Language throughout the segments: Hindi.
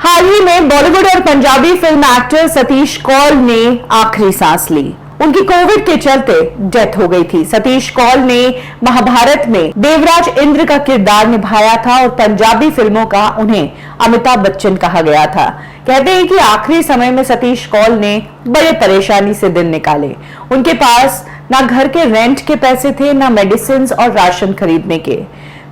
हाल ही में बॉलीवुड और पंजाबी फिल्म एक्टर सतीश कौल ने आखिरी सांस ली। उनकी कोविड के चलते डेथ हो गई थी। सतीश कौल ने महाभारत में देवराज इंद्र का किरदार निभाया था और पंजाबी फिल्मों का उन्हें अमिताभ बच्चन कहा गया था। कहते हैं कि आखिरी समय में सतीश कौल ने बड़े परेशानी से दिन निकाले। उनके पास ना घर के रेंट के पैसे थे, ना मेडिसिन और राशन खरीदने के।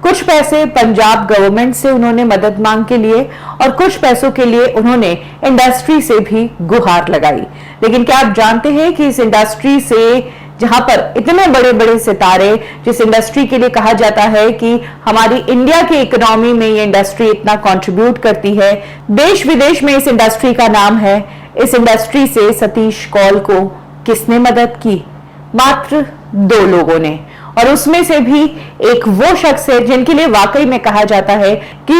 कुछ पैसे पंजाब गवर्नमेंट से उन्होंने मदद मांग के लिए और कुछ पैसों के लिए उन्होंने इंडस्ट्री से भी गुहार लगाई। लेकिन क्या आप जानते हैं कि इस इंडस्ट्री से, जहां पर इतने बड़े बड़े सितारे, जिस इंडस्ट्री के लिए कहा जाता है कि हमारी इंडिया की इकोनॉमी में ये इंडस्ट्री इतना कंट्रीब्यूट करती है, देश विदेश में इस इंडस्ट्री का नाम है, इस इंडस्ट्री से सतीश कौल को किसने मदद की? मात्र 2 लोगों ने। और उसमें से भी एक वो शख्स है जिनके लिए वाकई में कहा जाता है कि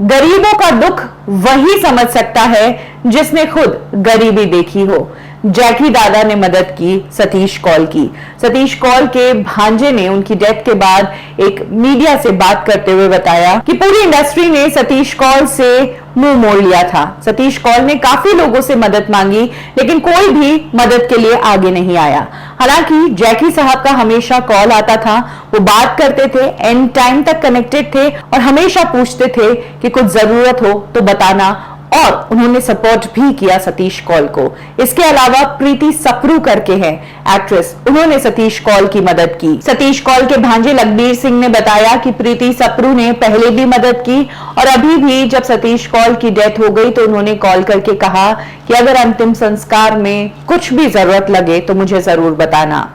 गरीबों का दुख वही समझ सकता है जिसने खुद गरीबी देखी हो। जैकी दादा ने मदद की सतीश कौल की। सतीश कौल के भांजे ने उनकी डेथ के बाद एक मीडिया से बात करते हुए बताया कि पूरी इंडस्ट्री ने सतीश कौल से मुंह मोड़ लिया था। सतीश कौल ने काफी लोगों से मदद मांगी, लेकिन कोई भी मदद के लिए आगे नहीं आया। हालांकि जैकी साहब का हमेशा कॉल आता था, वो बात करते थे, एंड टाइम तक कनेक्टेड थे और हमेशा पूछते थे कि कुछ जरूरत हो तो बताना, और उन्होंने सपोर्ट भी किया सतीश कौल को। इसके अलावा प्रीति सप्रू करके हैं एक्ट्रेस, उन्होंने सतीश कौल की मदद की। सतीश कौल के भांजे लखबीर सिंह ने बताया कि प्रीति सप्रू ने पहले भी मदद की और अभी भी जब सतीश कौल की डेथ हो गई तो उन्होंने कॉल करके कहा कि अगर अंतिम संस्कार में कुछ भी जरूरत लगे तो मुझे जरूर बताना।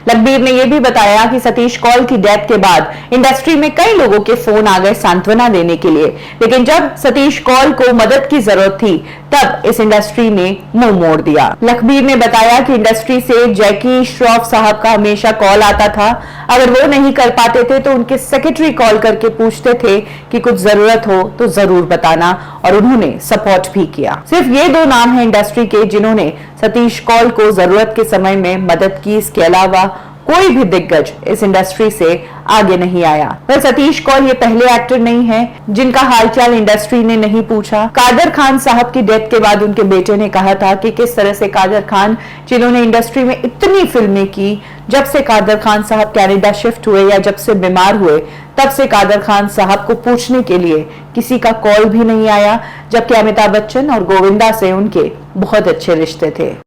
लखबीर ने यह भी बताया कि सतीश कौल की डेथ के बाद इंडस्ट्री में कई लोगों के फोन आ गए सांत्वना देने के लिए, लेकिन जब सतीश कौल को मदद की जरूरत थी तब इस इंडस्ट्री ने मुंह मोड़ दिया। लखबीर ने बताया कि इंडस्ट्री से जैकी श्रॉफ साहब का हमेशा कॉल आता था। अगर वो नहीं कर पाते थे तो उनके सेक्रेटरी कॉल करके पूछते थे कि कुछ जरूरत हो तो जरूर बताना, और उन्होंने सपोर्ट भी किया। सिर्फ ये 2 नाम हैं इंडस्ट्री के जिन्होंने सतीश कौल को जरूरत के समय में मदद की। इसके अलावा कोई भी दिग्गज इस इंडस्ट्री से आगे नहीं आया। पर सतीश कौल ये पहले एक्टर नहीं है जिनका हालचाल इंडस्ट्री ने नहीं पूछा। कादर खान साहब की डेथ के बाद उनके बेटे ने कहा था कि किस तरह से कादर खान, जिन्होंने इंडस्ट्री में इतनी फिल्में की, जब से कादर खान साहब कनाडा शिफ्ट हुए या जब से बीमार हुए, तब से कादर खान साहब को पूछने के लिए किसी का कॉल भी नहीं आया, जबकि अमिताभ बच्चन और गोविंदा से उनके बहुत अच्छे रिश्ते थे।